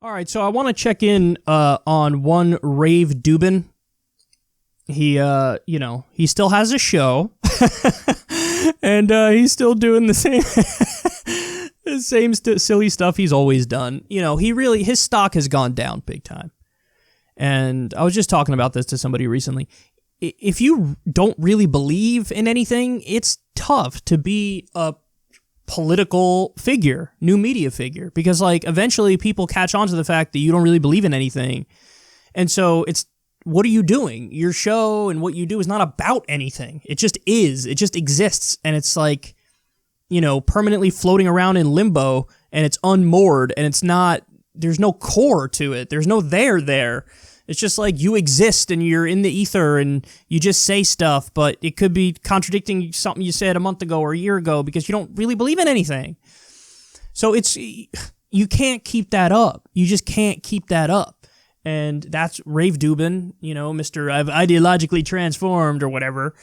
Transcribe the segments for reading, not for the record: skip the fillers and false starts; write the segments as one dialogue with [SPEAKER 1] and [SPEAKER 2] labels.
[SPEAKER 1] All right, so I want to check in on one Rave Dubin. He, he still has a show, and he's still doing the same, silly stuff he's always done. His stock has gone down big time. And I was just talking about this to somebody recently. If you don't really believe in anything, it's tough to be a political figure, new media figure, because eventually people catch on to the fact that you don't really believe in anything. And so what are you doing? Your show and what you do is not about anything. It just is. It just exists. And it's permanently floating around in limbo, and it's unmoored, and there's no core to it. There's no there. It's just you exist and you're in the ether and you just say stuff, but it could be contradicting something you said a month ago or a year ago because you don't really believe in anything. So you can't keep that up. You just can't keep that up. And that's Rave Dubin, Mr. I've ideologically transformed or whatever.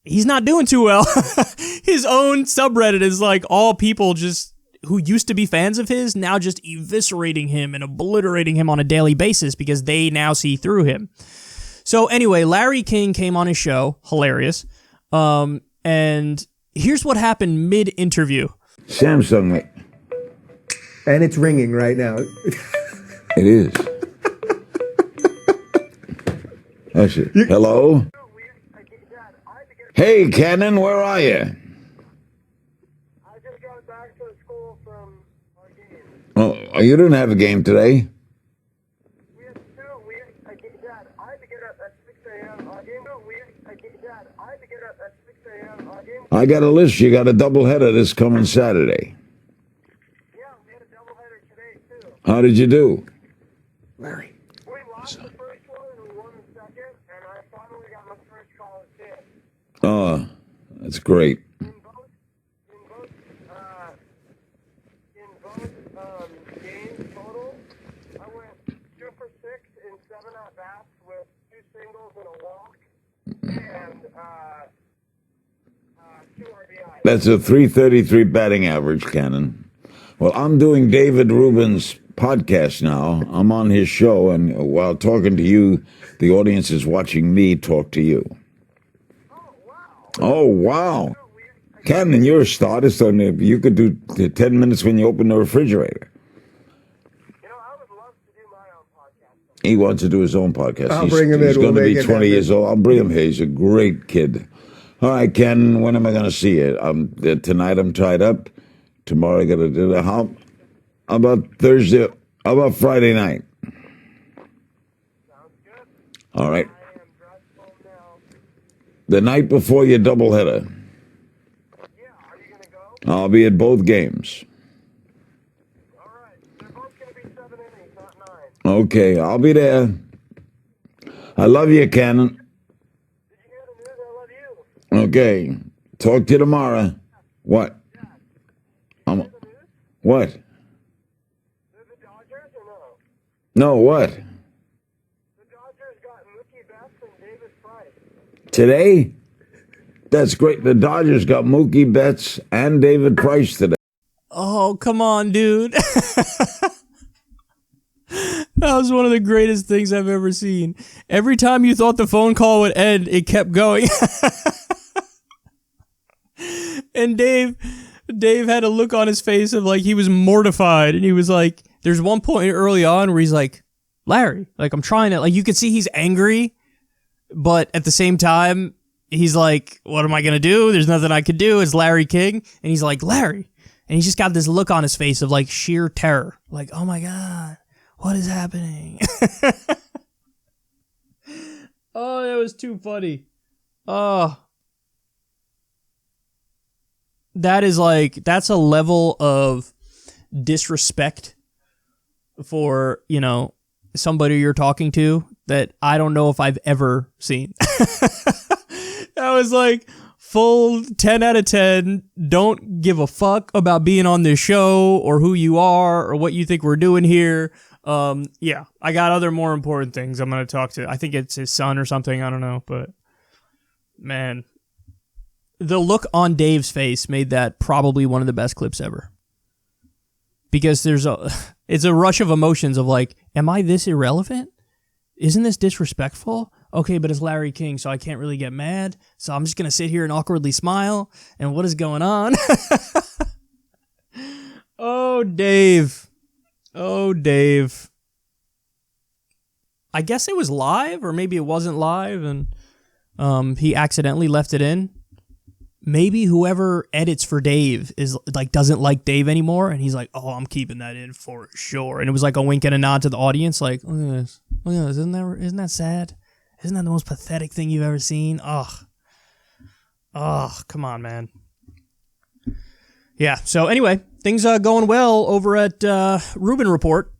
[SPEAKER 1] He's not doing too well. His own subreddit is all people just who used to be fans of his, now just eviscerating him and obliterating him on a daily basis because they now see through him. So anyway, Larry King came on his show, hilarious. And here's what happened mid-interview.
[SPEAKER 2] Samsung, mate.
[SPEAKER 3] And it's ringing right now.
[SPEAKER 2] It is. That's it. Hello? Hey, Cannon, where are you? Oh, you didn't have a game today?
[SPEAKER 4] We had two. Dad, I had to get up at 6 a.m. Dad, I had to get up at 6 a.m.
[SPEAKER 2] I got a list. You got a doubleheader this coming Saturday.
[SPEAKER 4] Yeah, we had a doubleheader today, too.
[SPEAKER 2] How did you do?
[SPEAKER 3] Larry.
[SPEAKER 4] We lost the first one and we won the second, and I finally got my first college hit.
[SPEAKER 2] Oh, that's great.
[SPEAKER 4] In both games total, I went 2 for 6 in 7 at-bats with 2 singles and a walk, and 2 RBIs.
[SPEAKER 2] That's a 333 batting average, Cannon. Well, I'm doing David Rubin's podcast now. I'm on his show, and while talking to you, the audience is watching me talk to you. Oh, wow. Cannon, you're a starter, so you could do 10 minutes when you open the refrigerator.
[SPEAKER 4] I would love to do my own podcast.
[SPEAKER 2] He wants to do his own podcast.
[SPEAKER 3] I'll bring him in.
[SPEAKER 2] He's going to be 20 years old. I'll bring him here. He's a great kid. All right, Ken, when am I going to see you? Tonight I'm tied up. Tomorrow I got to do that. How about Thursday? How about Friday night?
[SPEAKER 4] Sounds good.
[SPEAKER 2] All right.
[SPEAKER 4] I am dressed home now.
[SPEAKER 2] The night before your doubleheader.
[SPEAKER 4] Yeah, are you going to go?
[SPEAKER 2] I'll be at both games.
[SPEAKER 4] All right. They're both going to be 7 innings, not 9.
[SPEAKER 2] Okay, I'll be there. I love you, Cannon.
[SPEAKER 4] Did you hear the news? I love you.
[SPEAKER 2] Okay, talk to you tomorrow. What? What?
[SPEAKER 4] The Dodgers or no?
[SPEAKER 2] No, what?
[SPEAKER 4] The Dodgers got Mookie Betts and David Price.
[SPEAKER 2] Today? That's great. The Dodgers got Mookie Betts and David Price today.
[SPEAKER 1] Oh, come on, dude. That was one of the greatest things I've ever seen. Every time you thought the phone call would end, it kept going. And Dave had a look on his face of he was mortified. And he was there's one point early on where he's like, Larry, I'm trying to, you could see he's angry, but at the same time, he's like, what am I going to do? There's nothing I could do. It's Larry King. And he's like, Larry. And he's just got this look on his face of sheer terror. Oh my God, what is happening? Oh, that was too funny. Oh. That is that's a level of disrespect for, somebody you're talking to that I don't know if I've ever seen. That was full 10 out of 10. Don't give a fuck about being on this show or who you are or what you think we're doing here. Yeah, I got other more important things I'm going to talk to. I think it's his son or something. I don't know, but man. The look on Dave's face made that probably one of the best clips ever. because it's a rush of emotions of like, am I this irrelevant? Isn't this disrespectful? Okay, but it's Larry King, so I can't really get mad. So I'm just going to sit here and awkwardly smile. And what is going on? Oh, Dave. Oh, Dave. I guess it was live, or maybe it wasn't live, and he accidentally left it in. Maybe whoever edits for Dave is like doesn't like Dave anymore, and he's like, "Oh, I'm keeping that in for sure." And it was like a wink and a nod to the audience, like, "Look at this, look at this. Isn't that sad? Isn't that the most pathetic thing you've ever seen?" Come on, man. Yeah. So anyway, things are going well over at Rubin Report.